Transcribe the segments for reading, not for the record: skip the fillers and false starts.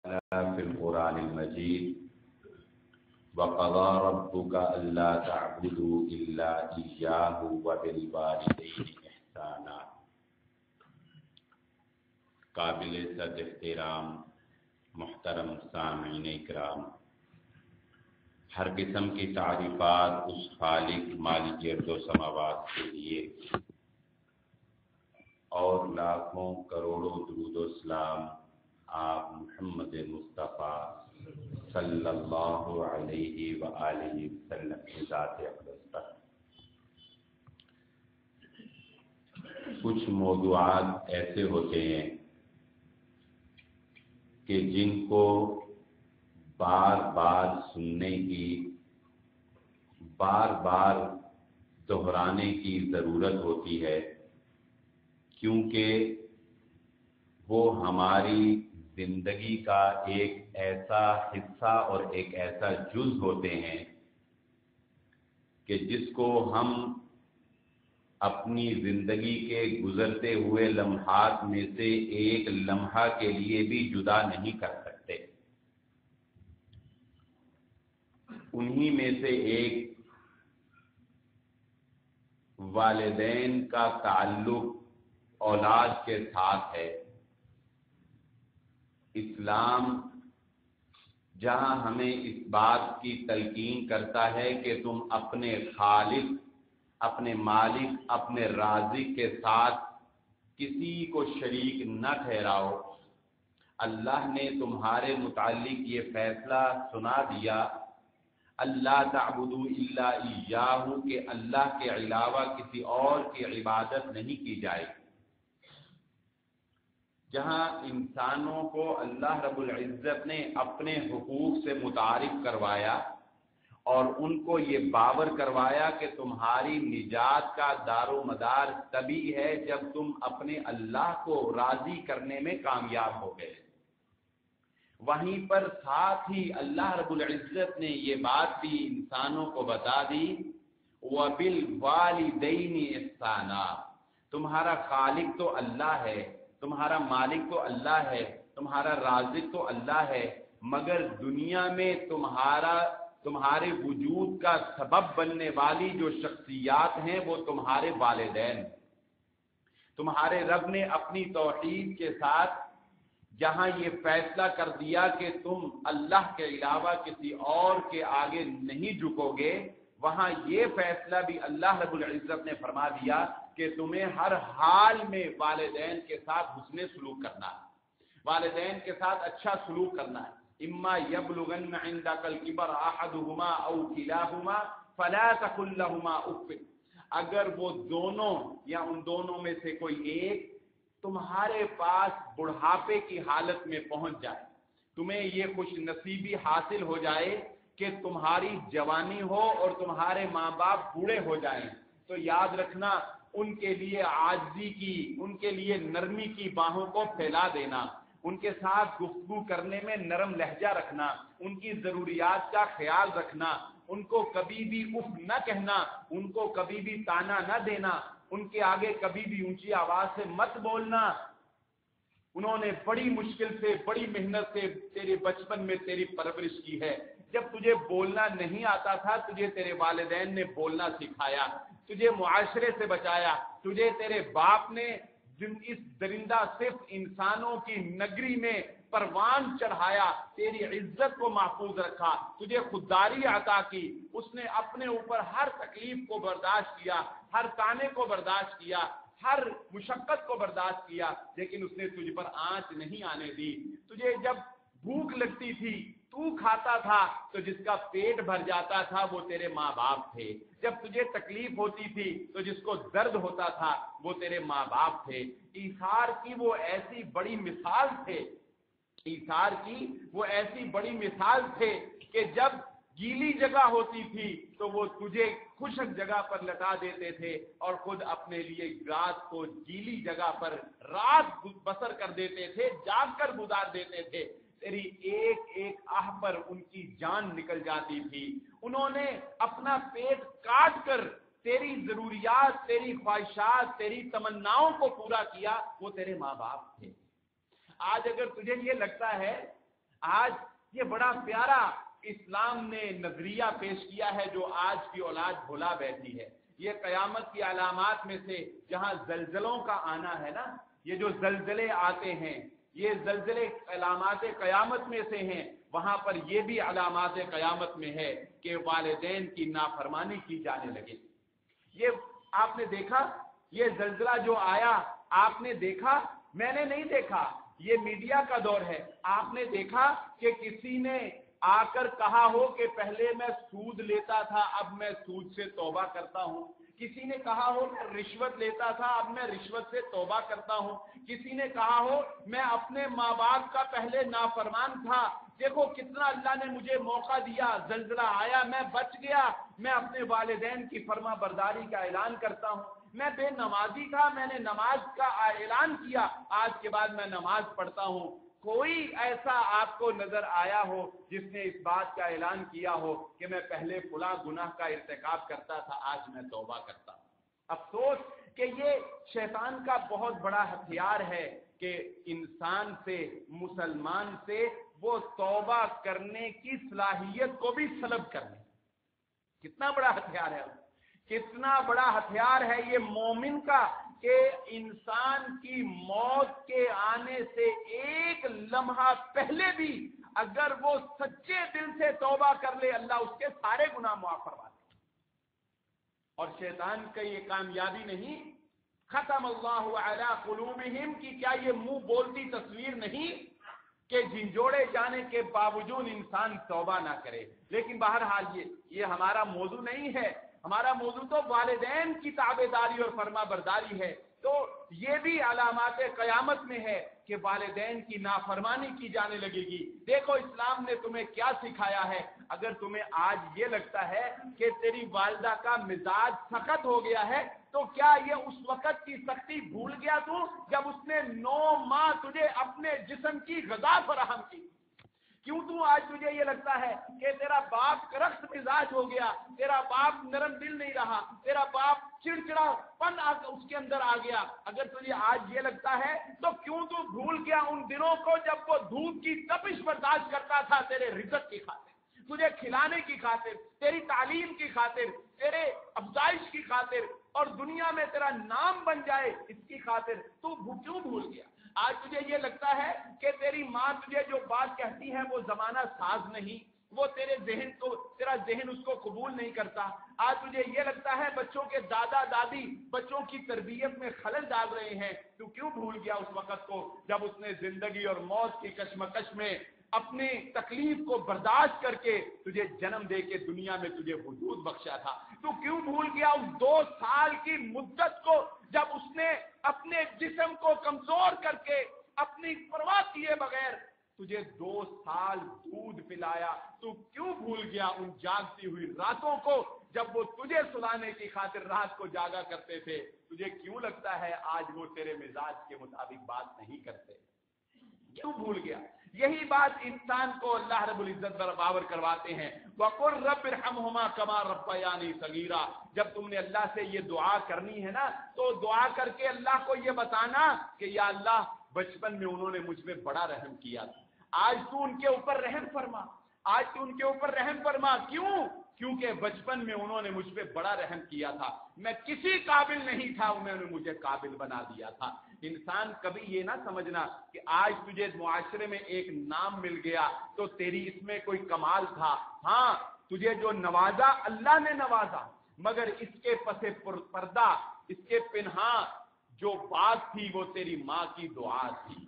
في القرآن المجيد وقضى ربك ألا تعبدوا إلا إياه وبالوالدين إحسانا۔ قابل صد احترام محترم سامعین اکرام، ہر قسم کی تعریفات اس خالق مالک ارض و سماوات کے لیے اور لاکھوں کروڑوں درود و سلام آپ محمد مصطفیٰ صلی اللہ علیہ وآلہ وسلم کی ذات اقدس پر۔ کچھ موضوعات ایسے ہوتے ہیں کہ جن کو بار بار سننے کی، بار بار دہرانے کی ضرورت ہوتی ہے، کیونکہ وہ ہماری زندگی کا ایک ایسا حصہ اور ایک ایسا جز ہوتے ہیں کہ جس کو ہم اپنی زندگی کے گزرتے ہوئے لمحات میں سے ایک لمحہ کے لیے بھی جدا نہیں کر سکتے۔ انہی میں سے ایک والدین کا تعلق اولاد کے ساتھ ہے۔ اسلام جہاں ہمیں اس بات کی تلقین کرتا ہے کہ تم اپنے خالق، اپنے مالک، اپنے رازق کے ساتھ کسی کو شریک نہ ٹھہراؤ، اللہ نے تمہارے متعلق یہ فیصلہ سنا دیا، اللہ تعبدوا الا ایاہ، کہ اللہ کے علاوہ کسی اور کی عبادت نہیں کی جائے۔ جہاں انسانوں کو اللہ رب العزت نے اپنے حقوق سے متعارف کروایا اور ان کو یہ باور کروایا کہ تمہاری نجات کا دار و مدار تبھی ہے جب تم اپنے اللہ کو راضی کرنے میں کامیاب ہو گئے، وہیں پر ساتھ ہی اللہ رب العزت نے یہ بات بھی انسانوں کو بتا دی، وَبِالْوَالِدَيْنِ إِحْسَانًا، تمہارا خالق تو اللہ ہے، تمہارا مالک تو اللہ ہے، تمہارا رازق تو اللہ ہے، مگر دنیا میں تمہارے وجود کا سبب بننے والی جو شخصیات ہیں وہ تمہارے والدین۔ تمہارے رب نے اپنی توحید کے ساتھ جہاں یہ فیصلہ کر دیا کہ تم اللہ کے علاوہ کسی اور کے آگے نہیں جھکو گے، وہاں یہ فیصلہ بھی اللہ رب العزت نے فرما دیا کہ تمہیں ہر حال میں والدین کے ساتھ حسن سلوک کرنا ہے، والدین کے ساتھ اچھا سلوک کرنا ہے۔ اما یبلغن عندک الکبر احدہما او کلاہما فلا تقل لہما اف، اگر وہ دونوں یا ان دونوں میں سے کوئی ایک تمہارے پاس بڑھاپے کی حالت میں پہنچ جائے، تمہیں یہ خوش نصیبی حاصل ہو جائے کہ تمہاری جوانی ہو اور تمہارے ماں باپ بوڑھے ہو جائیں، تو یاد رکھنا ان کے لیے عاجزی کی، ان کے لیے نرمی کی باہوں کو پھیلا دینا، ان کے ساتھ گفتگو کرنے میں نرم لہجہ رکھنا، ان کی ضروریات کا خیال رکھنا، ان کو کبھی بھی اف نہ کہنا، ان کو کبھی بھی تانا نہ دینا، ان کے آگے کبھی بھی اونچی آواز سے مت بولنا۔ انہوں نے بڑی مشکل سے، بڑی محنت سے تیرے بچپن میں تیری پرورش کی ہے، جب تجھے بولنا نہیں آتا تھا تجھے تیرے والدین نے بولنا سکھایا، تجھے معاشرے سے بچایا، تجھے تیرے باپ نے اس درندہ صرف انسانوں کی نگری میں پروان چڑھایا، تیری عزت کو محفوظ رکھا، تجھے خودداری عطا کی، اس نے اپنے اوپر ہر تکلیف کو برداشت کیا، ہر تانے کو برداشت کیا، ہر مشقت کو برداشت کیا، لیکن اس نے تجھ پر آنچ نہیں آنے دی۔ تجھے جب بھوک لگتی تھی تو کھاتا تھا تو جس کا پیٹ بھر جاتا تھا وہ تیرے ماں باپ تھے، جب تجھے تکلیف ہوتی تھی تو جس کو درد ہوتا تھا وہ تیرے ماں باپ تھے۔ ایثار کی وہ ایسی بڑی مثال تھے، ایثار کی وہ ایسی بڑی مثال تھے کہ جب گیلی جگہ ہوتی تھی تو وہ تجھے خشک جگہ پر لٹا دیتے تھے اور خود اپنے لیے رات کو گیلی جگہ پر رات بسر کر دیتے تھے، جاگ کر گزار دیتے تھے۔ تیری ایک ایک آہ پر ان کی جان نکل جاتی تھی۔ انہوں نے اپنا پیٹ کاٹ کر تیری ضروریات، تیری خواہشات، تیری تمناؤں کو پورا کیا، وہ تیرے ماں باپ تھے۔ آج اگر تجھے یہ لگتا ہے، آج یہ بڑا پیارا اسلام نے نظریہ پیش کیا ہے جو آج کی اولاد بھلا بیٹھی ہے. یہ قیامت کی علامات میں سے جہاں زلزلوں کا آنا ہے نا، یہ جو زلزلے آتے ہیں یہ زلزلے علامات قیامت میں سے ہیں، وہاں پر یہ بھی علامات قیامت میں ہے کہ والدین کی نافرمانی کی جانے لگے. یہ آپ نے دیکھا، یہ زلزلہ جو آیا آپ نے دیکھا، میں نے نہیں دیکھا، یہ میڈیا کا دور ہے. آپ نے دیکھا کہ کسی نے آ کر کہا ہو کہ پہلے میں سود لیتا تھا اب میں سود سے توبہ کرتا ہوں؟ کسی نے کہا ہو میں رشوت لیتا تھا اب میں رشوت سے توبہ کرتا ہوں؟ کسی نے کہا ہو میں اپنے ماں باپ کا پہلے نافرمان تھا، دیکھو کتنا اللہ نے مجھے موقع دیا، زلزلہ آیا میں بچ گیا، میں اپنے والدین کی فرما برداری کا اعلان کرتا ہوں. میں بے نمازی تھا، میں نے نماز کا اعلان کیا، آج کے بعد میں نماز پڑھتا ہوں. کوئی ایسا آپ کو نظر آیا ہو جس نے اس بات کا اعلان کیا ہو کہ میں پہلے فلاں گناہ کا ارتکاب کرتا تھا آج میں توبہ کرتا ہوں؟ افسوس کہ یہ شیطان کا بہت بڑا ہتھیار ہے کہ انسان سے، مسلمان سے وہ توبہ کرنے کی صلاحیت کو بھی سلب کرنے. کتنا بڑا ہتھیار ہے، کتنا بڑا ہتھیار ہے یہ مومن کا کہ انسان کی موت کے آنے سے ایک لمحہ پہلے بھی اگر وہ سچے دل سے توبہ کر لے اللہ اس کے سارے گناہ معاف فرما دے. اور شیطان کا یہ کامیابی نہیں، ختم اللہ علی قلوبہم کی کیا یہ منہ بولتی تصویر نہیں کہ جھنجھوڑے جانے کے باوجود انسان توبہ نہ کرے. لیکن بہرحال یہ ہمارا موضوع نہیں ہے، ہمارا موضوع تو والدین کی تابعداری اور فرما برداری ہے. تو یہ بھی علامات قیامت میں ہے کہ والدین کی نافرمانی کی جانے لگے گی. دیکھو اسلام نے تمہیں کیا سکھایا ہے. اگر تمہیں آج یہ لگتا ہے کہ تیری والدہ کا مزاج سخت ہو گیا ہے تو کیا یہ اس وقت کی سختی بھول گیا تو جب اس نے 9 ماہ تجھے اپنے جسم کی غذا فراہم کی؟ کیوں تو آج تجھے یہ لگتا ہے کہ تیرا باپ کرخت مزاج ہو گیا، تیرا باپ نرم دل نہیں رہا، تیرا باپ چڑچڑا پن اس کے اندر آ گیا؟ اگر تجھے آج یہ لگتا ہے تو کیوں تو بھول گیا ان دنوں کو جب وہ دھوپ کی تپش برداشت کرتا تھا تیرے رزق کی خاطر، تجھے کھلانے کی خاطر، تیری تعلیم کی خاطر، تیرے افزائش کی خاطر اور دنیا میں تیرا نام بن جائے اس کی خاطر تو کیوں بھول گیا؟ آج تجھے یہ لگتا ہے کہ تیری ماں تجھے جو بات کہتی ہے وہ زمانہ ساز نہیں، وہ تیرے ذہن کو، تیرا ذہن اس کو قبول نہیں کرتا. آج تجھے یہ لگتا ہے بچوں کے دادا دادی بچوں کی تربیت میں خلل ڈال رہے ہیں. تو کیوں بھول گیا اس وقت کو جب اس نے زندگی اور موت کی کشمکش میں اپنی تکلیف کو برداشت کر کے تجھے جنم دے کے دنیا میں تجھے وجود بخشا تھا؟ تو کیوں بھول گیا اس 2 سال کی مدت کو جب اس نے اپنے جسم کو کمزور کر کے اپنی پرواہ کیے بغیر تجھے 2 سال دودھ پلایا؟ تو کیوں بھول گیا ان جاگتی ہوئی راتوں کو جب وہ تجھے سلانے کی خاطر رات کو جاگا کرتے تھے؟ تجھے کیوں لگتا ہے آج وہ تیرے مزاج کے مطابق بات نہیں کرتے؟ کیوں بھول گیا؟ یہی بات انسان کو اللہ رب العزت باور کرواتے ہیں، وَقُلْ رَبِّ ارْحَمْهُمَا كَمَا رَبَّيَانِي صَغِيرًا. جب تم نے اللہ سے یہ دعا کرنی ہے نا تو دعا کر کے اللہ کو یہ بتانا کہ یا اللہ بچپن میں انہوں نے مجھ پہ بڑا رحم کیا تھا، آج تو ان کے اوپر رحم فرما، آج تو ان کے اوپر رحم فرما. کیوں؟ کیونکہ بچپن میں انہوں نے مجھ پہ بڑا رحم کیا تھا، میں کسی قابل نہیں تھا انہوں نے مجھے قابل بنا دیا تھا. انسان کبھی یہ نہ سمجھنا کہ آج تجھے معاشرے میں ایک نام مل گیا تو تیری اس میں کوئی کمال تھا. ہاں تجھے جو نوازا اللہ نے نوازا، مگر اس کے پس پردہ، اس کے پنہاں جو بات تھی وہ تیری ماں کی دعا تھی،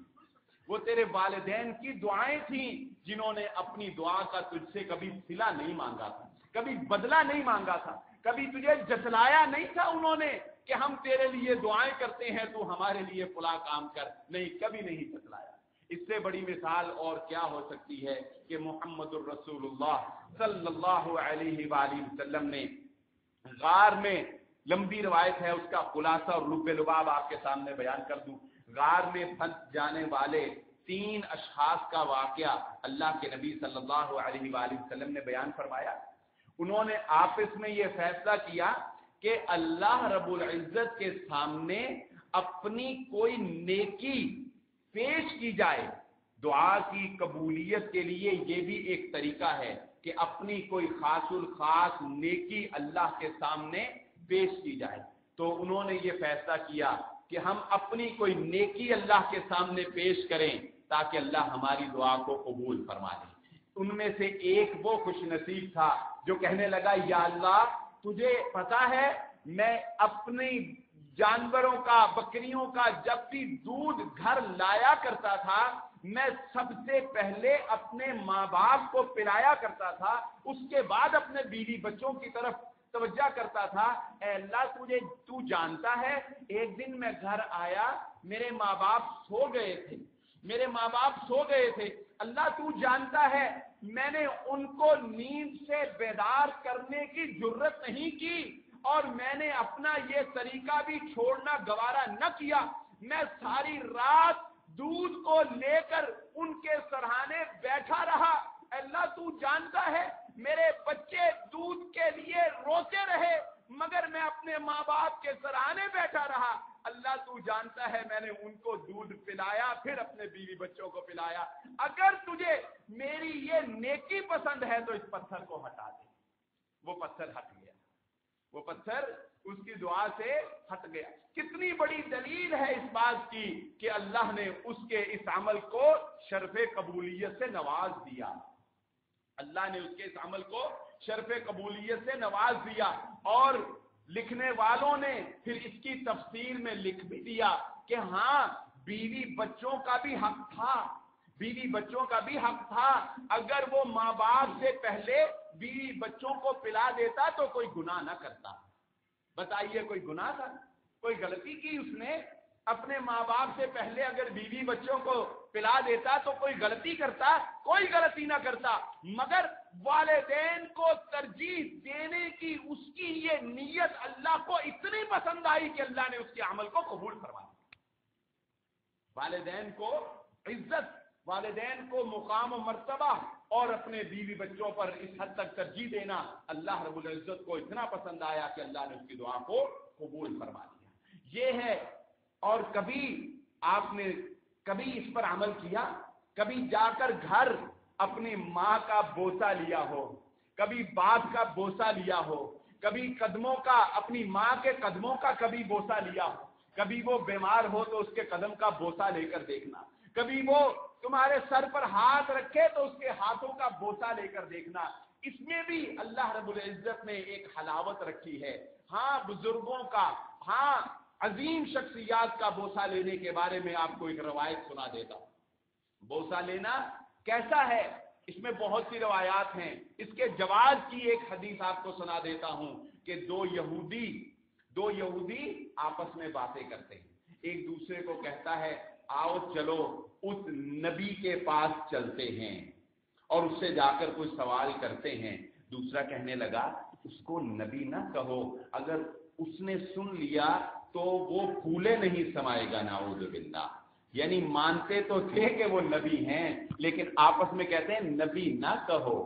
وہ تیرے والدین کی دعائیں تھیں جنہوں نے اپنی دعا کا تجھ سے کبھی صلہ نہیں مانگا تھا، کبھی بدلہ نہیں مانگا تھا، کبھی تجھے جتلایا نہیں تھا انہوں نے کہ ہم تیرے لیے دعائیں کرتے ہیں تو ہمارے لیے فلاں کام کر. نہیں، کبھی نہیں جتلایا. اس سے بڑی مثال اور کیا ہو سکتی ہے کہ محمد الرسول اللہ صلی اللہ علیہ وآلہ وسلم نے غار میں، لمبی روایت ہے اس کا خلاصہ اور لب لباب آپ کے سامنے بیان کر دوں. غار میں پھنس جانے والے 3 اشخاص کا واقعہ اللہ کے نبی صلی اللہ علیہ وآلہ وسلم نے بیان فرمایا. انہوں نے آپس میں یہ فیصلہ کیا کہ اللہ رب العزت کے سامنے اپنی کوئی نیکی پیش کی جائے دعا کی قبولیت کے لیے یہ بھی ایک طریقہ ہے کہ اپنی کوئی خاص الخاص نیکی اللہ کے سامنے پیش کی جائے. تو انہوں نے یہ فیصلہ کیا کہ ہم اپنی کوئی نیکی اللہ کے سامنے پیش کریں تاکہ اللہ ہماری دعا کو قبول فرما لے. ان میں سے ایک وہ خوش نصیب تھا جو کہنے لگا یا اللہ تجھے پتا ہے میں اپنی جانوروں کا بکریوں کا جب بھی دودھ گھر لایا کرتا تھا میں سب سے پہلے اپنے ماں باپ کو پلایا کرتا تھا, اس کے بعد اپنے بیوی بچوں کی طرف توجہ کرتا تھا. اے اللہ تو جانتا ہے ایک دن میں گھر آیا میرے ماں باپ سو گئے تھے اللہ تو جانتا ہے میں نے ان کو نیند سے بیدار کرنے کی جرت نہیں کی اور میں نے اپنا یہ طریقہ بھی چھوڑنا گوارا نہ کیا. میں ساری رات دودھ کو لے کر ان کے سرہانے بیٹھا رہا. اللہ تو جانتا ہے میرے بچے دودھ کے لیے روتے رہے مگر میں اپنے ماں باپ کے سرہانے بیٹھا رہا. اللہ تو جانتا ہے میں نے ان کو دودھ پلایا پھر اپنے بیوی بچوں کو پلایا. اگر تجھے میری یہ نیکی پسند ہے تو اس پتھر کو ہٹا دے. وہ پتھر ہٹ گیا, وہ پتھر اس کی دعا سے ہٹ گیا. کتنی بڑی دلیل ہے اس بات کی کہ اللہ نے اس کے اس عمل کو شرف قبولیت سے نواز دیا. اللہ نے اس کے اس عمل کو شرف قبولیت سے نواز دیا. اور لکھنے والوں نے پھر اس کی تفسیر میں لکھ بھی دیا کہ ہاں بیوی بچوں کا بھی حق تھا. اگر وہ ماں باپ سے پہلے بیوی بچوں کو پلا دیتا تو کوئی گناہ نہ کرتا. بتائیے کوئی گناہ تھا, کوئی غلطی کی اس نے؟ اپنے ماں باپ سے پہلے اگر بیوی بچوں کو پلا دیتا تو کوئی غلطی کرتا؟ کوئی غلطی نہ کرتا. مگر والدین کو ترجیح دینے کی اس کی یہ نیت اللہ کو اتنی پسند آئی کہ اللہ نے اس کے عمل کو قبول فرما دیا. والدین کو عزت, والدین کو مقام و مرتبہ اور اپنے بیوی بچوں پر اس حد تک ترجیح دینا اللہ رب العزت کو اتنا پسند آیا کہ اللہ نے اس کی دعا کو قبول فرما دیا. یہ ہے. اور کبھی آپ نے کبھی اس پر عمل کیا؟ کبھی جا کر گھر اپنی ماں کا بوسہ لیا ہو, کبھی باپ کا بوسہ لیا ہو, کبھی قدموں کا, اپنی ماں کے قدموں کا کبھی بوسہ لیا ہو, کبھی وہ بیمار ہو تو اس کے قدم کا بوسہ لے کر دیکھنا, کبھی وہ تمہارے سر پر ہاتھ رکھے تو اس کے ہاتھوں کا بوسہ لے کر دیکھنا. اس میں بھی اللہ رب العزت نے ایک حلاوت رکھی ہے. ہاں بزرگوں کا, ہاں عظیم شخصیات کا بوسہ لینے کے بارے میں آپ کو ایک روایت سنا دیتا ہوں. بوسہ لینا کیسا ہے اس میں بہت سی روایات ہیں. اس کے جواز کی ایک حدیث آپ کو سنا دیتا ہوں کہ دو یہودی آپس میں باتیں کرتے ہیں. ایک دوسرے کو کہتا ہے آؤ چلو اس نبی کے پاس چلتے ہیں اور اس سے جا کر کوئی سوال کرتے ہیں. دوسرا کہنے لگا اس کو نبی نہ کہو, اگر اس نے سن لیا تو وہ پھولے نہیں سمائے گا, نعوذ باللہ. یعنی مانتے تو تھے کہ وہ نبی ہیں لیکن آپس میں کہتے ہیں نبی نہ کہو.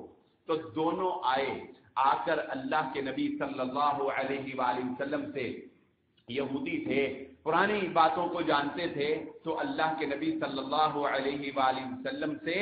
تو دونوں آئے, آ کر اللہ کے نبی صلی اللہ علیہ وآلہ وسلم سے, یہودی تھے پرانی باتوں کو جانتے تھے, تو اللہ کے نبی صلی اللہ علیہ وآلہ وسلم سے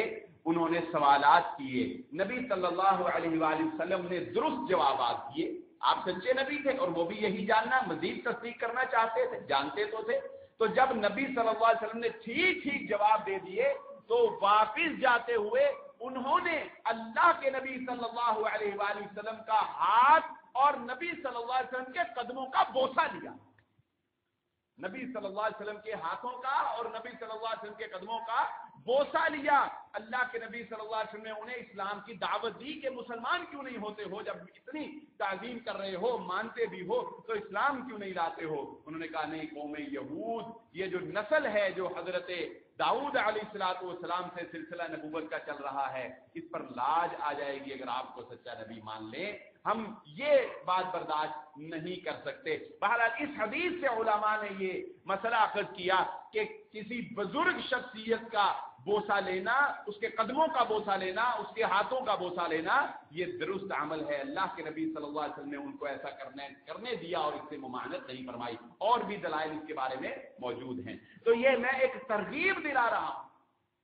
انہوں نے سوالات کیے. نبی صلی اللہ علیہ وآلہ وسلم نے درست جوابات دیے. آپ سچے نبی تھے اور وہ بھی یہی جاننا, مزید تصدیق کرنا چاہتے تھے, جانتے تو تھے. تو جب نبی صلی اللہ علیہ وسلم نے ٹھیک جواب دے دیے تو واپس جاتے ہوئے انہوں نے اللہ کے نبی صلی اللہ علیہ وآلہ وسلم کا ہاتھ اور نبی صلی اللہ علیہ وسلم کے قدموں کا بوسہ لیا. نبی صلی اللہ علیہ وسلم کے ہاتھوں کا اور نبی صلی اللہ علیہ وسلم کے قدموں کا بوسہ لیا. اللہ کے نبی صلی اللہ علیہ وسلم نے انہیں اسلام کی دعوت دی کہ مسلمان کیوں نہیں ہوتے ہو, جب اتنی تعظیم کر رہے ہو, مانتے بھی ہو, تو اسلام کیوں نہیں لاتے ہو؟ انہوں نے کہا نہیں, قوم یہود, یہ جو نسل ہے جو حضرت داؤد علیہ الصلوۃ والسلام سے سلسلہ نبوت کا چل رہا ہے, اس پر لاج آ جائے گی اگر آپ کو سچا نبی مان لیں. ہم یہ بات برداشت نہیں کر سکتے. بہرحال اس حدیث سے علماء نے یہ مسئلہ اخذ کیا کہ کسی بزرگ شخصیت کا بوسہ لینا, اس کے قدموں کا بوسہ لینا, اس کے ہاتھوں کا بوسہ لینا, یہ درست عمل ہے. اللہ کے نبی صلی اللہ علیہ وسلم نے ان کو ایسا کرنے دیا اور اس سے ممانعت نہیں فرمائی. اور بھی دلائل اس کے بارے میں موجود ہیں. تو یہ میں ایک ترغیب دلا رہا ہوں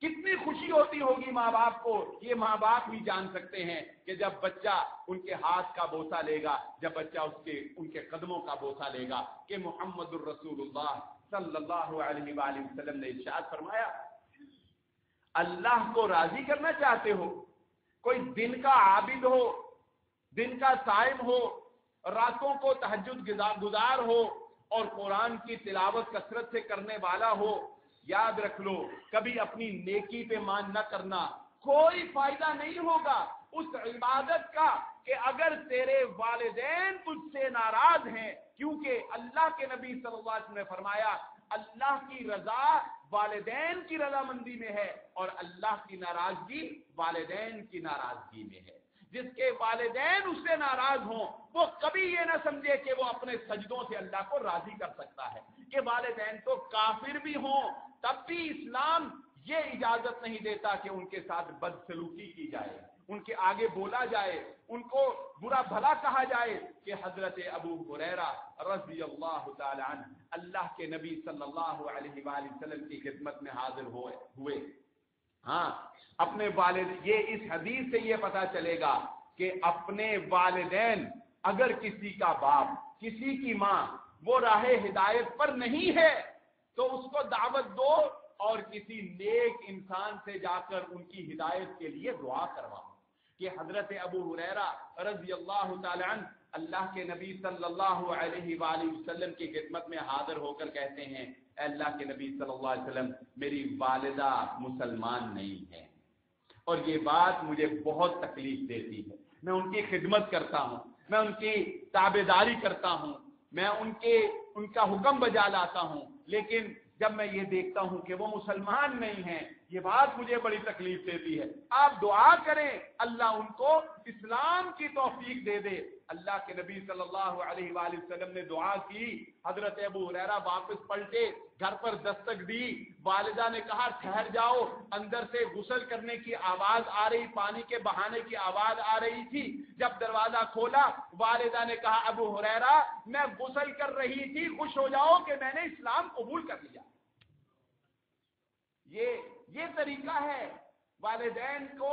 کتنی خوشی ہوتی ہوگی ماں باپ کو، یہ ماں باپ ہی جان سکتے ہیں کہ جب بچہ ان کے ہاتھ کا بوسہ لے گا، جب بچہ ان کے قدموں کا بوسہ لے گا، کہ محمد الرسول اللہ صلی اللہ علیہ وآلہ وسلم نے ارشاد فرمایا، اللہ کو راضی کرنا چاہتے ہو، کوئی دن کا عابد ہو، دن کا صائم ہو، راتوں کو تہجد گزار ہو اور قرآن کی تلاوت کثرت سے کرنے والا ہو، یاد رکھ لو کبھی اپنی نیکی پہ مان نہ کرنا، کوئی فائدہ نہیں ہوگا اس عبادت کا کہ اگر تیرے والدین تجھ سے ناراض ہیں، کیونکہ اللہ کے نبی صلی اللہ علیہ وسلم نے فرمایا اللہ کی رضا والدین کی رضامندی میں ہے اور اللہ کی ناراضگی والدین کی ناراضگی میں ہے۔ جس کے والدین اس سے ناراض ہوں وہ کبھی یہ نہ سمجھے کہ وہ اپنے سجدوں سے اللہ کو راضی کر سکتا ہے، کہ والدین تو کافر بھی ہوں تب بھی اسلام یہ اجازت نہیں دیتا کہ ان کے ساتھ بدسلوکی کی جائے، ان کے آگے بولا جائے، ان کو برا بھلا کہا جائے۔ کہ حضرت ابو ہریرہ رضی اللہ تعالی عنہ اللہ کے نبی صلی اللہ علیہ وآلہ وسلم کی خدمت میں حاضر ہوئے، ہاں اپنے والد، یہ اس حدیث سے یہ پتا چلے گا کہ اپنے والدین، اگر کسی کا باپ، کسی کی ماں وہ راہ ہدایت پر نہیں ہے تو اس کو دعوت دو اور کسی نیک انسان سے جا کر ان کی ہدایت کے لیے دعا کرواؤ۔ کہ حضرت ابو ہریرہ رضی اللہ تعالی عنہ اللہ کے نبی صلی اللہ علیہ وآلہ وسلم کی خدمت میں حاضر ہو کر کہتے ہیں، اے اللہ کے نبی صلی اللہ علیہ وسلم میری والدہ مسلمان نہیں ہے اور یہ بات مجھے بہت تکلیف دیتی ہے، میں ان کی خدمت کرتا ہوں، میں ان کی تابعداری کرتا ہوں، میں ان کا حکم بجا لاتا ہوں، لیکن جب میں یہ دیکھتا ہوں کہ وہ مسلمان نہیں ہیں یہ بات مجھے بڑی تکلیف دیتی ہے۔ آپ دعا کریں اللہ ان کو اسلام کی توفیق دے دے۔ اللہ کے نبی صلی اللہ علیہ وآلہ وسلم نے دعا کی، حضرت ابو ہریرہ واپس پلٹے، گھر پر دستک دی، والدہ نے کہا ٹھہر جاؤ، اندر سے غسل کرنے کی آواز آ رہی، پانی کے بہانے کی آواز آ رہی تھی۔ جب دروازہ کھولا والدہ نے کہا ابو ہریرہ میں غسل کر رہی تھی، خوش ہو جاؤ کہ میں نے اسلام قبول کر لیا۔ یہ طریقہ ہے والدین کو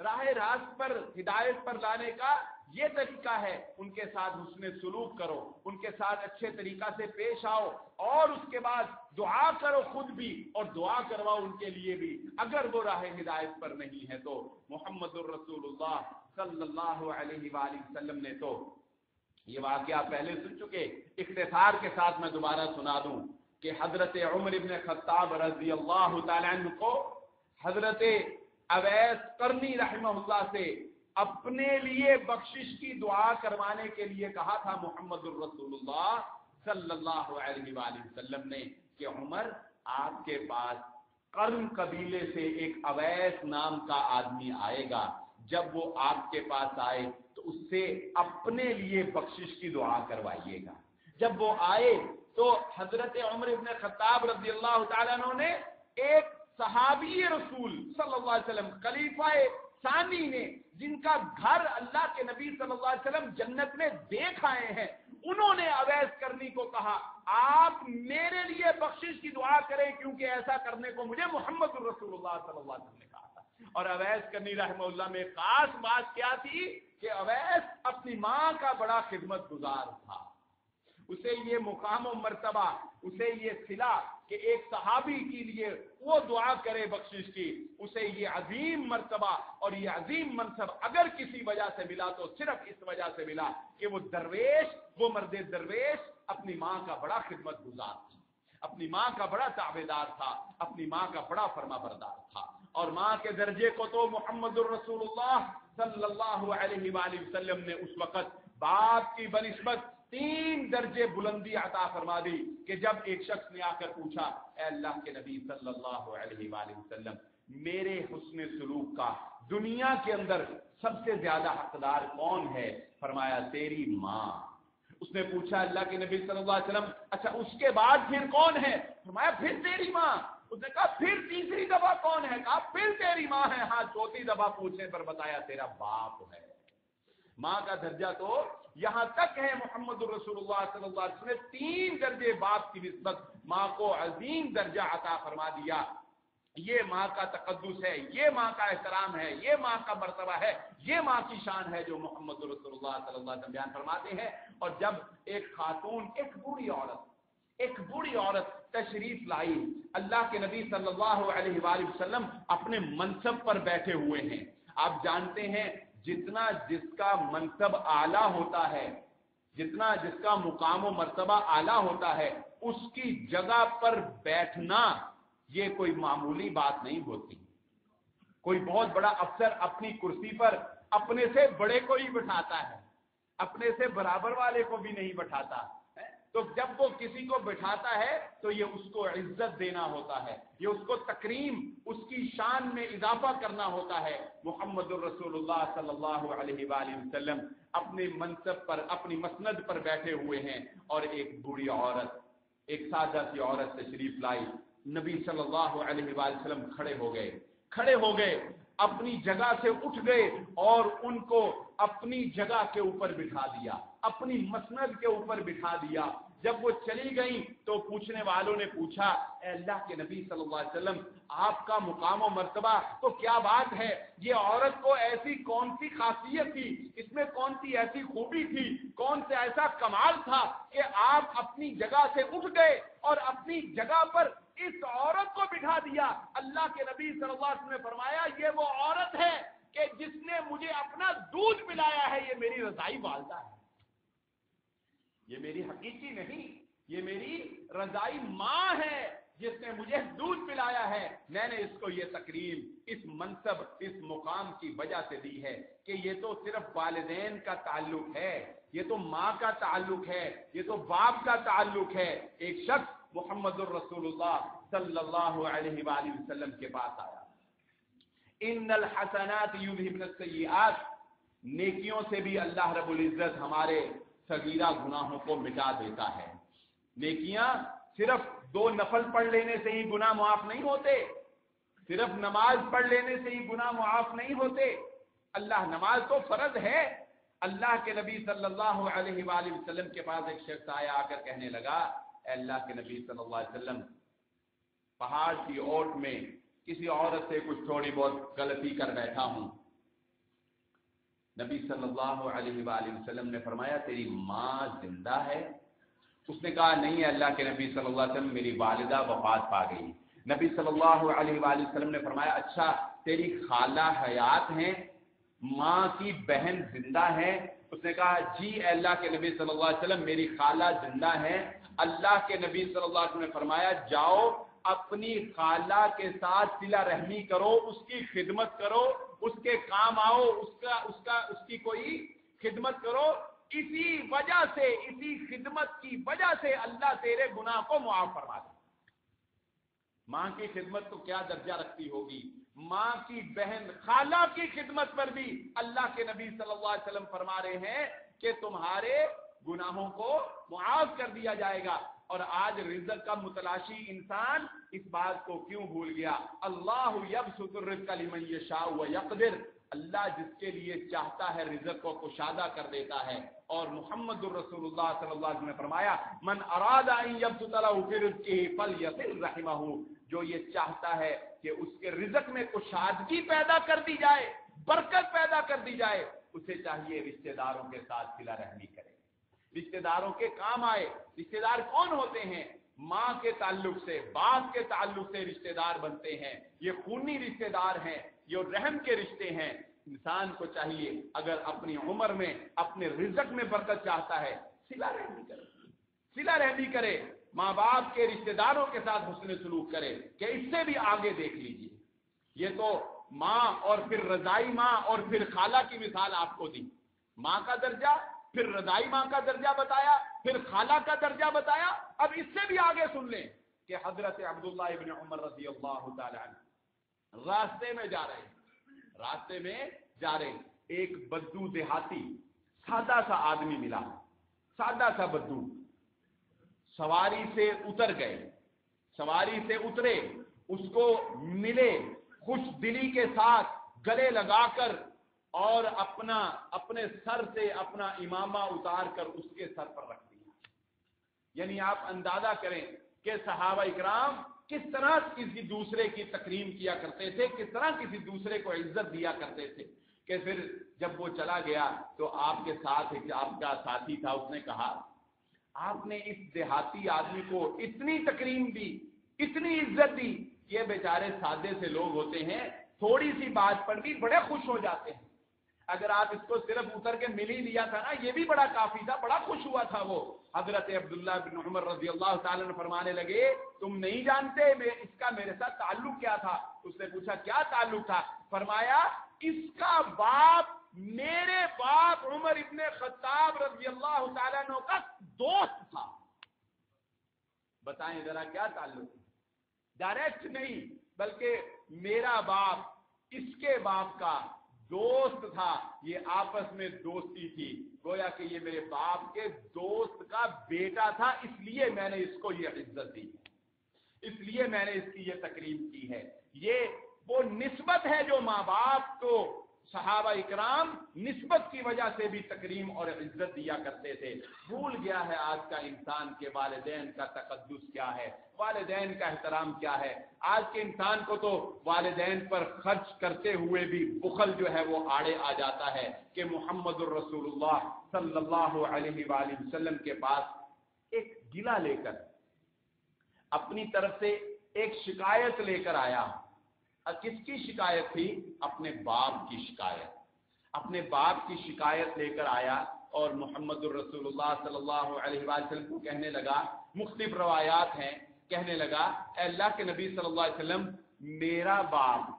راہ راست پر ہدایت پر لانے کا، یہ طریقہ ہے۔ ان کے ساتھ حسن سلوک کرو، ان کے ساتھ اچھے طریقہ سے پیش آؤ اور اس کے بعد دعا کرو خود بھی اور دعا کرواؤ ان کے لیے بھی۔ اگر وہ راہ ہدایت پر نہیں ہے تو محمد الرسول اللہ صلی اللہ علیہ وآلہ وسلم نے تو یہ واقعہ پہلے سن چکے، اختصار کے ساتھ میں دوبارہ سنا دوں کہ حضرت عمر ابن خطاب رضی اللہ تعالی عنہ کو حضرت اویس قرنی رحمہ اللہ سے اپنے لیے بخشش کی دعا کروانے کے لیے کہا تھا محمد الرسول اللہ صلی اللہ علیہ وآلہ وسلم نے کہ عمر آپ کے پاس قرن قبیلے سے ایک اویس نام کا آدمی آئے گا، جب وہ آپ کے پاس آئے تو اس سے اپنے لیے بخشش کی دعا کروائیے گا۔ جب وہ آئے تو حضرت عمر ابن خطاب رضی اللہ تعالیٰ عنہ نے ایک صحابی رسول صلی اللہ علیہ وسلم خلیفہ ثانی نے، جن کا گھر اللہ کے نبی صلی اللہ علیہ وسلم جنت میں دیکھ آئے ہیں، انہوں نے اویس کرنی کو کہا آپ میرے لیے بخشش کی دعا کریں کیونکہ ایسا کرنے کو مجھے محمد الرسول اللہ صلی اللہ علیہ وسلم نے کہا تھا۔ اور اویس کرنی رحمہ اللہ میں خاص بات کیا تھی کہ اویس اپنی ماں کا بڑا خدمت گزار تھا، اسے یہ مقام و مرتبہ، اسے یہ صلہ کہ ایک صحابی کے لیے وہ دعا کرے بخشش کی، اسے یہ عظیم مرتبہ اور یہ عظیم منصب اگر کسی وجہ سے ملا تو صرف اس وجہ سے ملا کہ وہ درویش، وہ مرد درویش اپنی ماں کا بڑا خدمت گزار تھا، اپنی ماں کا بڑا تابعدار تھا، اپنی ماں کا بڑا فرما بردار تھا۔ اور ماں کے درجے کو تو محمد الرسول اللہ صلی اللہ علیہ وآلہ وسلم نے اس وقت باپ کی بنسبت 3 درجے بلندی عطا فرما دی کہ جب ایک شخص نے آ کر پوچھا اے اللہ کے نبی صلی اللہ علیہ وآلہ وسلم میرے حسن سلوک کا دنیا کے اندر سب سے زیادہ حقدار کون ہے؟ فرمایا تیری ماں۔ اس نے پوچھا اللہ کے نبی صلی اللہ علیہ وسلم اچھا اس کے بعد پھر کون ہے؟ فرمایا پھر تیری ماں۔ اس نے کہا پھر تیسری دفعہ کون ہے؟ کہا پھر تیری ماں ہے۔ ہاں چوتھی دفعہ پوچھنے پر بتایا تیرا باپ ہے۔ ماں کا درجہ تو یہاں تک ہے، محمد الرسول اللہ صلی اللہ علیہ وسلم نے 3 درجے باپ کی نسبت ماں کو عظیم درجہ عطا فرما دیا۔ یہ ماں کا تقدس ہے، یہ ماں کا احترام ہے، یہ ماں کا مرتبہ ہے، یہ ماں کی شان ہے جو محمد رسول اللہ صلی اللہ علیہ وسلم بیان فرماتے ہیں۔ اور جب ایک خاتون، ایک بوڑھی عورت تشریف لائی، اللہ کے نبی صلی اللہ علیہ وآلہ وسلم اپنے منصب پر بیٹھے ہوئے ہیں۔ آپ جانتے ہیں جتنا جس کا منصب اعلیٰ ہوتا ہے، جتنا جس کا مقام و مرتبہ اعلیٰ ہوتا ہے، اس کی جگہ پر بیٹھنا یہ کوئی معمولی بات نہیں ہوتی۔ کوئی بہت بڑا افسر اپنی کرسی پر اپنے سے بڑے کو ہی بٹھاتا ہے، اپنے سے برابر والے کو بھی نہیں بٹھاتا۔ تو جب وہ کسی کو بٹھاتا ہے تو یہ اس کو عزت دینا ہوتا ہے، یہ اس کو تکریم، اس کی شان میں اضافہ کرنا ہوتا ہے۔ محمد الرسول اللہ صلی اللہ علیہ وآلہ وسلم اپنے منصب پر، اپنی مسند پر بیٹھے ہوئے ہیں، اور ایک بوڑھی عورت، ایک سادہ سی عورت تشریف لائی۔ نبی صلی اللہ علیہ وآلہ وسلم کھڑے ہو گئے، اپنی جگہ سے اٹھ گئے اور ان کو اپنی جگہ کے اوپر بٹھا دیا، اپنی مسند کے اوپر بٹھا دیا۔ جب وہ چلی گئیں تو پوچھنے والوں نے پوچھا، اے اللہ کے نبی صلی اللہ علیہ وسلم، آپ کا مقام و مرتبہ تو کیا بات ہے، یہ عورت کو ایسی کون سی خاصیت تھی، اس میں کون سی ایسی خوبی تھی، کون سے ایسا کمال تھا کہ آپ اپنی جگہ سے اٹھ گئے اور اپنی جگہ پر اس عورت کو بٹھا دیا؟ اللہ کے نبی صلی اللہ علیہ وسلم نے فرمایا، یہ وہ عورت ہے کہ جس نے مجھے اپنا دودھ پلایا ہے، یہ میری رضائی والدہ ہے، یہ میری حقیقی نہیں، یہ میری رضائی ماں ہے جس نے مجھے دودھ پلایا ہے۔ میں نے اس کو یہ تکریم، اس منصب، اس مقام کی وجہ سے دی ہے کہ یہ تو صرف والدین کا تعلق ہے، یہ تو ماں کا تعلق ہے، یہ تو باپ کا تعلق ہے۔ ایک شخص محمد الرسول اللہ صلی اللہ علیہ وآلہ وسلم کے پاس آیا، ان الحسنات یذہبن السیئات، نیکیوں سے بھی اللہ رب العزت ہمارے صغیرہ گناہوں کو مٹا دیتا ہے۔ نیکیاں صرف 2 نفل پڑھ لینے سے ہی گناہ معاف نہیں ہوتے، صرف نماز پڑھ لینے سے ہی گناہ معاف نہیں ہوتے۔ اللہ، نماز تو فرض ہے۔ اللہ کے نبی صلی اللہ علیہ وآلہ وسلم کے پاس ایک شخص آیا، آ کر کہنے لگا، اے اللہ کے نبی صلی اللہ علیہ وسلم، پہاڑ کی اوٹ میں کسی عورت سے کچھ تھوڑی بہت غلطی کر بیٹھا ہوں۔ نبی صلی اللہ علیہ وآلہ وسلم نے فرمایا، تیری ماں زندہ ہے؟ اس نے کہا، نہیں ہے اللہ کے نبی صلی اللہ علیہ وسلم، میری والدہ وفات پا گئی۔ نبی صلی اللہ علیہ وآلہ وسلم نے فرمایا، اچھا تیری خالہ حیات ہیں، ماں کی بہن زندہ ہے؟ اس نے کہا، جی اے اللہ کے نبی صلی اللہ علیہ وسلم، میری خالہ زندہ ہے۔ اللہ کے نبی صلی اللہ علیہ وسلم نے فرمایا، جاؤ اپنی خالہ کے ساتھ صلہ رحمی کرو، اس کی خدمت کرو، اس کے کام آؤ، اس کی کوئی خدمت کرو۔ اسی وجہ سے، اسی خدمت کی وجہ سے اللہ تیرے گناہ کو معاف فرما دے۔ ماں کی خدمت تو کیا درجہ رکھتی ہوگی، ماں کی بہن خالہ کی خدمت پر بھی اللہ کے نبی صلی اللہ علیہ وسلم فرما رہے ہیں کہ تمہارے گناہوں کو معاف کر دیا جائے گا۔ اور آج رزق کا متلاشی انسان اس بات کو کیوں بھول گیا؟ اللہ یبسط الرزق لمن یشاء ویقدر، اللہ جس کے لیے چاہتا ہے رزق کو کشادہ کر دیتا ہے۔ اور محمد الرسول اللہ صلی اللہ علیہ وسلم نے فرمایا، من اراد ان یبسط له فی رزقه فلیصل رحمہ، جو یہ چاہتا ہے کہ اس کے رزق میں کشادگی پیدا کر دی جائے، برکت پیدا کر دی جائے، اسے چاہیے رشتہ داروں کے ساتھ صلہ رحمی کرے، رشتہ داروں کے کام آئے۔ رشتہ دار کون ہوتے ہیں؟ ماں کے تعلق سے، باپ کے تعلق سے رشتہ دار بنتے ہیں، یہ خونی رشتہ دار ہیں، یہ رحم کے رشتے ہیں۔ انسان کو چاہیے اگر اپنی عمر میں، اپنے رزق میں برکت چاہتا ہے، صلہ رحمی کرے، صلہ رحمی کرے، ماں باپ کے رشتہ داروں کے ساتھ حسن سلوک کرے۔ کہ اس سے بھی آگے دیکھ لیجئے، یہ تو ماں اور پھر رضائی ماں اور پھر خالہ کی مثال آپ کو دی، ماں کا درجہ، پھر رضائی ماں کا درجہ بتایا، پھر خالہ کا درجہ بتایا۔ اب اس سے بھی آگے سن لیں کہ حضرت عبداللہ ابن عمر رضی اللہ تعالی عنہ راستے میں جا رہے ایک بدو دیہاتی، سادہ سا آدمی ملا، سادہ سا بدو، سواری سے اترے، اس کو ملے، خوش دلی کے ساتھ گلے لگا کر، اور اپنے سر سے اپنا امامہ اتار کر اس کے سر پر رکھ دیا۔ یعنی آپ اندازہ کریں کہ صحابہ اکرام کس طرح کسی دوسرے کی تکریم کیا کرتے تھے، کس طرح کسی دوسرے کو عزت دیا کرتے تھے، کہ پھر جب وہ چلا گیا تو آپ کے ساتھ ایک آپ کا ساتھی تھا، اس نے کہا آپ نے اس دیہاتی آدمی کو اتنی تکریم دی، اتنی عزت دی، یہ بیچارے سادے سے لوگ ہوتے ہیں، تھوڑی سی بات پر بھی بڑے خوش ہو جاتے ہیں، اگر آپ اس کو صرف اتر کے مل ہی لیا تھا نا، یہ بھی بڑا کافی تھا، بڑا خوش ہوا تھا وہ۔ حضرت عبداللہ بن عمر رضی اللہ تعالیٰ عنہ فرمانے لگے تم نہیں جانتے اس کا میرے ساتھ تعلق کیا تھا؟ اس نے پوچھا کیا تعلق تھا؟ فرمایا اس کا باپ میرے باپ عمر ابن خطاب رضی اللہ تعالیٰ عنہ کا دوست تھا۔ بتائیں ذرا کیا تعلق؟ ڈائریکٹ نہیں، بلکہ میرا باپ اس کے باپ کا دوست تھا، یہ آپس میں دوستی تھی، گویا کہ یہ میرے باپ کے دوست کا بیٹا تھا، اس لیے میں نے اس کو یہ عزت دی، اس لیے میں نے اس کی یہ تکریم کی ہے۔ یہ وہ نسبت ہے جو ماں باپ کو صحابہ اکرام نسبت کی وجہ سے بھی تکریم اور عزت دیا کرتے تھے۔ بھول گیا ہے آج کا انسان کے والدین کا تقدس کیا ہے، والدین کا احترام کیا ہے۔ آج کے انسان کو تو والدین پر خرچ کرتے ہوئے بھی بخل جو ہے وہ آڑے آ جاتا ہے کہ محمد الرسول اللہ صلی اللہ علیہ وآلہ وسلم کے پاس ایک گلہ لے کر اپنی طرف سے ایک شکایت لے کر آیا۔ کس کی شکایت تھی؟ اپنے باپ کی شکایت، اپنے باپ کی شکایت لے کر آیا اور محمد الرسول اللہ صلی اللہ علیہ وآلہ وسلم کو کہنے لگا، مختلف روایات ہیں، کہنے لگا اے اللہ کے نبی صلی اللہ علیہ وسلم، میرا باپ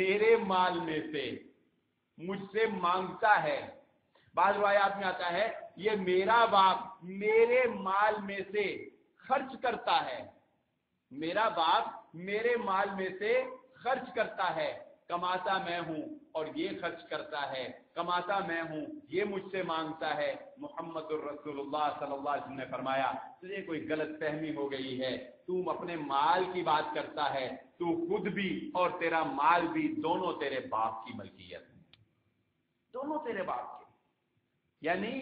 میرے مال میں سے مجھ سے مانگتا ہے، بعض روایات میں آتا ہے یہ میرا باپ میرے مال میں سے خرچ کرتا ہے، میرا باپ میرے مال میں سے خرچ کرتا ہے، کماتا میں ہوں اور یہ خرچ کرتا ہے، کماتا میں ہوں یہ مجھ سے مانگتا ہے۔ محمد الرسول اللہ صلی اللہ علیہ وسلم نے فرمایا تجھے کوئی غلط فہمی ہو گئی ہے، تم اپنے مال کی بات کرتا ہے، تو خود بھی اور تیرا مال بھی دونوں تیرے باپ کی ملکیت ہے، دونوں تیرے باپ کے، یعنی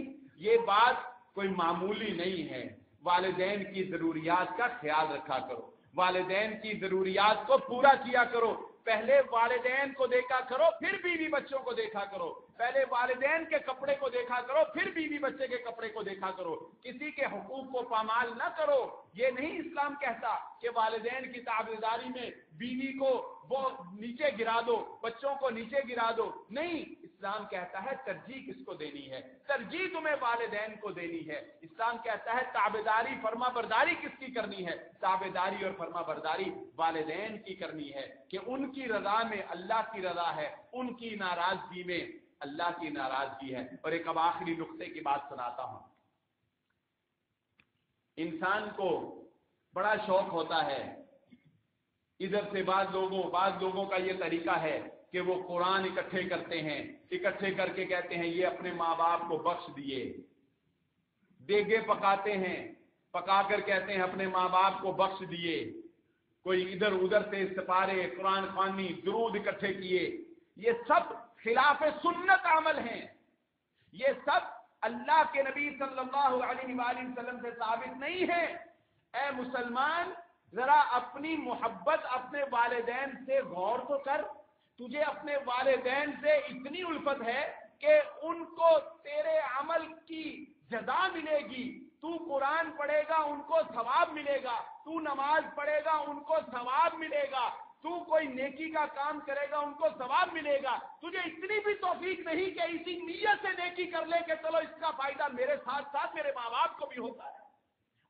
یہ بات کوئی معمولی نہیں ہے۔ والدین کی ضروریات کا خیال رکھا کرو، والدین کی ضروریات کو پورا کیا کرو، پہلے والدین کو دیکھا کرو پھر بیوی بچوں کو دیکھا کرو، پہلے والدین کے کپڑے کو دیکھا کرو پھر بیوی بچے کے کپڑے کو دیکھا کرو، کسی کے حقوق کو پامال نہ کرو۔ یہ نہیں اسلام کہتا کہ والدین کی تابعداری میں بیوی کو وہ نیچے گرا دو، بچوں کو نیچے گرا دو، نہیں، اسلام کہتا ہے ترجیح کس کو دینی ہے، ترجیح تمہیں والدین کو دینی ہے۔ اسلام کہتا ہے تابعداری فرما برداری کس کی کرنی ہے، تابعداری اور فرما برداری والدین کی کرنی ہے، کہ ان کی رضا میں اللہ کی رضا ہے، ان کی ناراضگی میں اللہ کی ناراضگی ہے۔ اور ایک اب آخری نقطے کی بات سناتا ہوں۔ انسان کو بڑا شوق ہوتا ہے، ادھر سے بعض لوگوں کا یہ طریقہ ہے کہ وہ قرآن اکٹھے کرتے ہیں، اکٹھے کر کے کہتے ہیں یہ اپنے ماں باپ کو بخش دیے، دیگے پکاتے ہیں، پکا کر کہتے ہیں اپنے ماں باپ کو بخش دیے، کوئی ادھر ادھر سے سپارے، قرآن خوانی، درود اکٹھے کیے، یہ سب خلاف سنت عمل ہیں، یہ سب اللہ کے نبی صلی اللہ علیہ وآلہ وسلم سے ثابت نہیں ہے۔ اے مسلمان، ذرا اپنی محبت اپنے والدین سے غور تو کر، تجھے اپنے والدین سے اتنی الفت ہے کہ ان کو تیرے عمل کی جزا ملے گی، تو قرآن پڑھے گا ان کو ثواب ملے گا، تو نماز پڑھے گا ان کو ثواب ملے گا، تو کوئی نیکی کا کام کرے گا ان کو ثواب ملے گا، تجھے اتنی بھی توفیق نہیں کہ اسی نیت سے نیکی کر لے کہ چلو اس کا فائدہ میرے ساتھ ساتھ میرے ماں باپ کو بھی ہوتا ہے،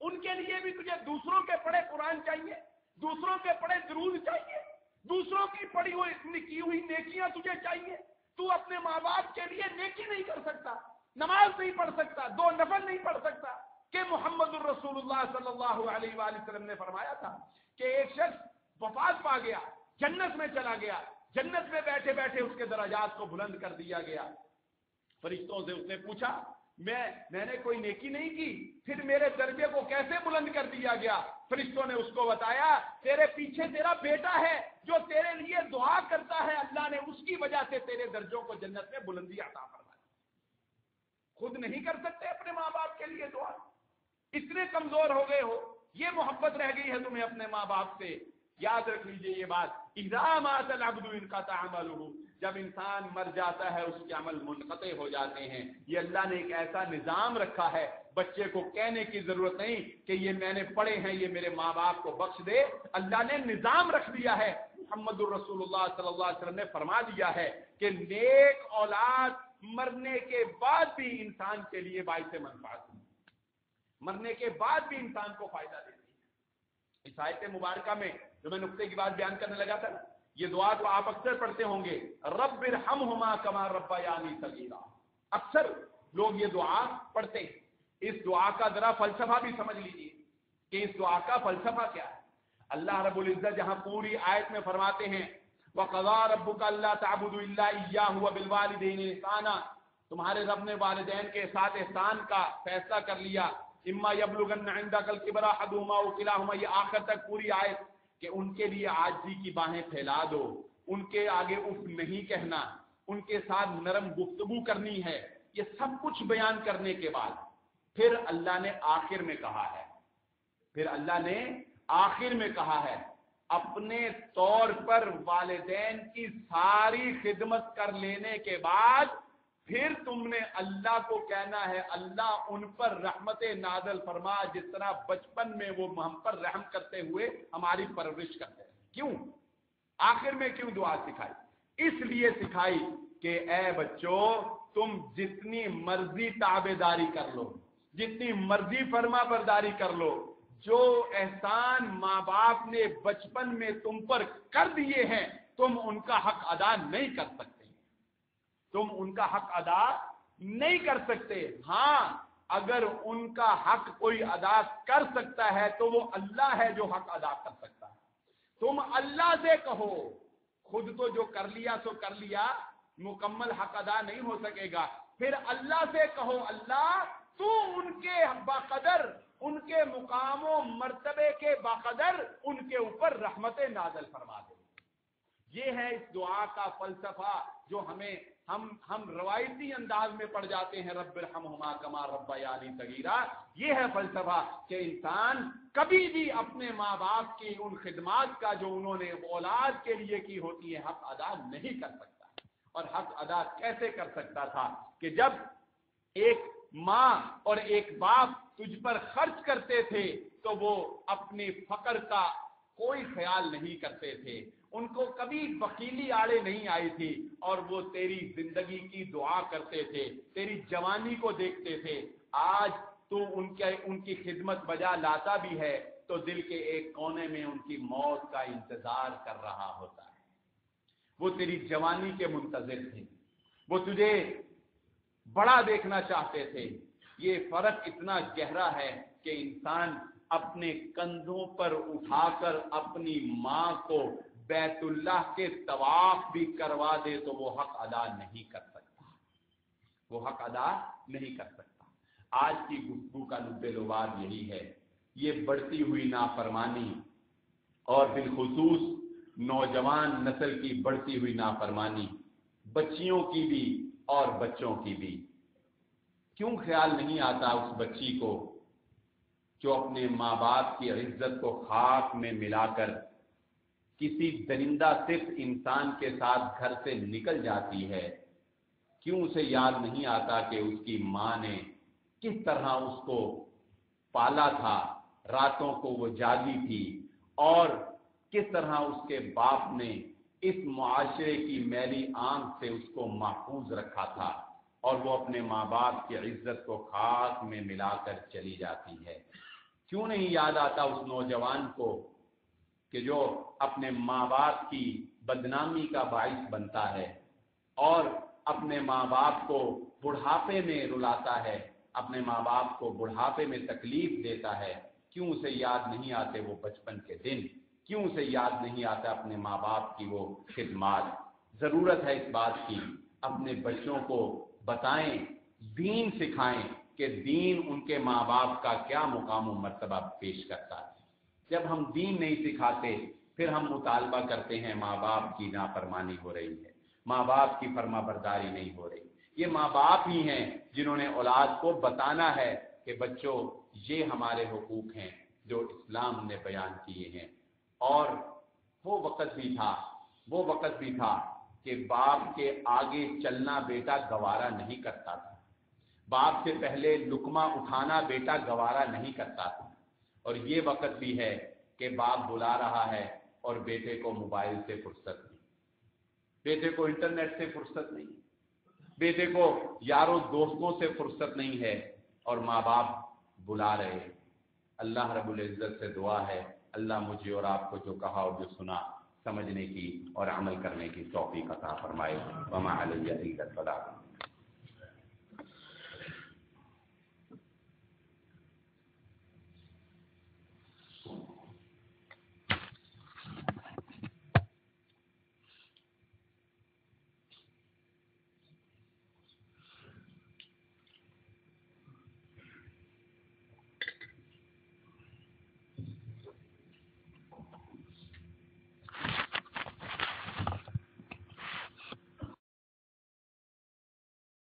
ان کے لیے بھی تجھے دوسروں کے پڑھے قرآن چاہیے، دوسروں کے پڑھے درود چاہیے، دوسروں کی پڑھی ہوئی کی ہوئی نیکیاں تجھے چاہیے، تو اپنے ماں باپ کے لیے نیکی نہیں کر سکتا، نماز نہیں پڑھ سکتا، دو نفل نہیں پڑھ سکتا، کہ محمد الرسول اللہ صلی اللہ علیہ وآلہ وسلم نے فرمایا تھا کہ ایک شخص وفات پا گیا، جنت میں چلا گیا، جنت میں بیٹھے بیٹھے اس کے درجات کو بلند کر دیا گیا، فرشتوں سے اس نے پوچھا میں نے کوئی نیکی نہیں کی، پھر میرے درجے کو کیسے بلند کر دیا گیا؟ فرشتوں نے اس کو بتایا تیرے پیچھے تیرا بیٹا ہے جو تیرے لیے دعا کرتا ہے، اللہ نے اس کی وجہ سے تیرے درجوں کو جنت میں بلندی عطا فرمائی۔ خود نہیں کر سکتے اپنے ماں باپ کے لیے دعا، اتنے کمزور ہو گئے ہو، یہ محبت رہ گئی ہے تمہیں اپنے ماں باپ سے. یاد رکھ لیجئے یہ بات, اذا مات العبد انقطع عمله, جب انسان مر جاتا ہے اس کے عمل منقطع ہو جاتے ہیں. یہ اللہ نے ایک ایسا نظام رکھا ہے, بچے کو کہنے کی ضرورت نہیں کہ یہ میں نے پڑھے ہیں, یہ میرے ماں باپ کو بخش دے. اللہ نے نظام رکھ دیا ہے. محمد الرسول اللہ صلی اللہ علیہ وسلم نے فرما دیا ہے کہ نیک اولاد مرنے کے بعد بھی انسان کے لیے باعث منفعت ہے, مرنے کے بعد بھی انسان کو فائدہ دیتی ہے. اس آیت مبارکہ میں جو میں نقطے کی بات بیان کرنے لگا تھا نا, یہ دعا تو آپ اکثر پڑھتے ہوں گے, رب ارحمہما کما ربیانی صغیرا. اکثر لوگ یہ دعا پڑھتے ہیں. اس دعا کا ذرا فلسفہ بھی سمجھ لیجیے کہ اس دعا کا فلسفہ کیا ہے. اللہ رب العزت جہاں پوری آیت میں فرماتے ہیں وَقَضَىٰ رَبُّكَ أَلَّا تَعْبُدُوا إِلَّا إِيَّاهُ وَبِالْوَالِدَيْنِ إِحْسَانًا, تمہارے رب نے والدین کے ساتھ احسان کا فیصلہ کر لیا. اما يبلغن عندك الكبر احدهما او كلاهما, یہ آخر تک پوری آیت کہ ان کے لیے عاجزی کی باہیں پھیلا دو, ان کے آگے اف نہیں کہنا, ان کے ساتھ نرم گفتگو کرنی ہے. یہ سب کچھ بیان کرنے کے بعد پھر اللہ نے آخر میں کہا ہے, پھر اللہ نے آخر میں کہا ہے اپنے طور پر والدین کی ساری خدمت کر لینے کے بعد پھر تم نے اللہ کو کہنا ہے اللہ ان پر رحمت نازل فرما جس طرح بچپن میں وہ ہم پر رحم کرتے ہوئے ہماری پرورش کرتے ہیں. کیوں آخر میں کیوں دعا سکھائی؟ اس لیے سکھائی کہ اے بچوں تم جتنی مرضی تابعداری کر لو, جتنی مرضی فرما برداری کر لو, جو احسان ماں باپ نے بچپن میں تم پر کر دیے ہیں تم ان کا حق ادا نہیں کر سکتے, تم ان کا حق ادا نہیں کر سکتے. ہاں اگر ان کا حق کوئی ادا کر سکتا ہے تو وہ اللہ ہے جو حق ادا کر سکتا ہے. تم اللہ سے کہو, خود تو جو کر لیا سو کر لیا, مکمل حق ادا نہیں ہو سکے گا. پھر اللہ سے کہو اللہ تو ان کے باقدر, ان کے مقام و مرتبے کے باقدر ان کے اوپر رحمت نازل فرما دے. یہ ہے اس دعا کا فلسفہ جو ہم روایتی انداز میں پڑھ جاتے ہیں, رب ارحمہما کما ربیانی صغیرا. یہ ہے فلسفہ کہ انسان کبھی بھی اپنے ماں باپ کی ان خدمات کا جو انہوں نے اولاد کے لیے کی ہوتی ہے حق ادا نہیں کر سکتا. اور حق ادا کیسے کر سکتا تھا کہ جب ایک ماں اور ایک باپ تجھ پر خرچ کرتے تھے تو وہ اپنی فقر کا کوئی خیال نہیں کرتے تھے, ان کو کبھی بخیلی آڑے نہیں آئی تھی, اور وہ تیری زندگی کی دعا کرتے تھے, تیری جوانی کو دیکھتے تھے. آج تو ان کی خدمت بجا لاتا بھی ہے تو دل کے ایک کونے میں ان کی موت کا انتظار کر رہا ہوتا ہے. وہ تیری جوانی کے منتظر تھے, وہ تجھے بڑا دیکھنا چاہتے تھے. یہ فرق اتنا گہرا ہے کہ انسان اپنے کندھوں پر اٹھا کر اپنی ماں کو بیت اللہ کے طواف بھی کروا دے تو وہ حق ادا نہیں کر سکتا, وہ حق ادا نہیں کر سکتا. آج کی گفتگو کا لب لباب یہی ہے, یہ بڑھتی ہوئی نافرمانی اور بالخصوص نوجوان نسل کی بڑھتی ہوئی نافرمانی, بچیوں کی بھی اور بچوں کی بھی. کیوں خیال نہیں آتا اس بچی کو جو اپنے ماں باپ کی عزت کو خاک میں ملا کر کسی درندہ صرف انسان کے ساتھ گھر سے نکل جاتی ہے, کیوں اسے یاد نہیں آتا کہ اس کی ماں نے کس طرح اس کو پالا تھا, راتوں کو وہ جاگی تھی, اور کس طرح اس کے باپ نے اس معاشرے کی میلی آنکھ سے اس کو محفوظ رکھا تھا, اور وہ اپنے ماں باپ کی عزت کو خاک میں ملا کر چلی جاتی ہے. کیوں نہیں یاد آتا اس نوجوان کو کہ جو اپنے ماں باپ کی بدنامی کا باعث بنتا ہے اور اپنے ماں باپ کو بڑھاپے میں رلاتا ہے, اپنے ماں باپ کو بڑھاپے میں تکلیف دیتا ہے. کیوں اسے یاد نہیں آتے وہ بچپن کے دن, کیوں اسے یاد نہیں آتا اپنے ماں باپ کی وہ خدمات. ضرورت ہے اس بات کی, اپنے بچوں کو بتائیں, دین سکھائیں کہ دین ان کے ماں باپ کا کیا مقام و مرتبہ پیش کرتا ہے. جب ہم دین نہیں سکھاتے پھر ہم مطالبہ کرتے ہیں ماں باپ کی نافرمانی ہو رہی ہے, ماں باپ کی فرما برداری نہیں ہو رہی. یہ ماں باپ ہی ہیں جنہوں نے اولاد کو بتانا ہے کہ بچوں یہ ہمارے حقوق ہیں, جو اسلام نے بیان کیے ہیں۔ اور وہ وقت بھی تھا کہ باپ کے آگے چلنا بیٹا گوارا نہیں کرتا تھا، باپ سے پہلے لقمہ اٹھانا بیٹا گوارا نہیں کرتا تھا۔ اور یہ وقت بھی ہے کہ باپ بلا رہا ہے اور بیٹے کو موبائل سے فرصت نہیں، بیٹے کو انٹرنیٹ سے فرصت نہیں، بیٹے کو یاروں دوستوں سے فرصت نہیں ہے، اور ماں باپ بلا رہے ہیں۔ اللہ رب العزت سے دعا ہے اللہ مجھے اور آپ کو جو کہا اور جو سنا سمجھنے کی اور عمل کرنے کی توفیق عطا فرمائے۔ وما علی الا البلاغ۔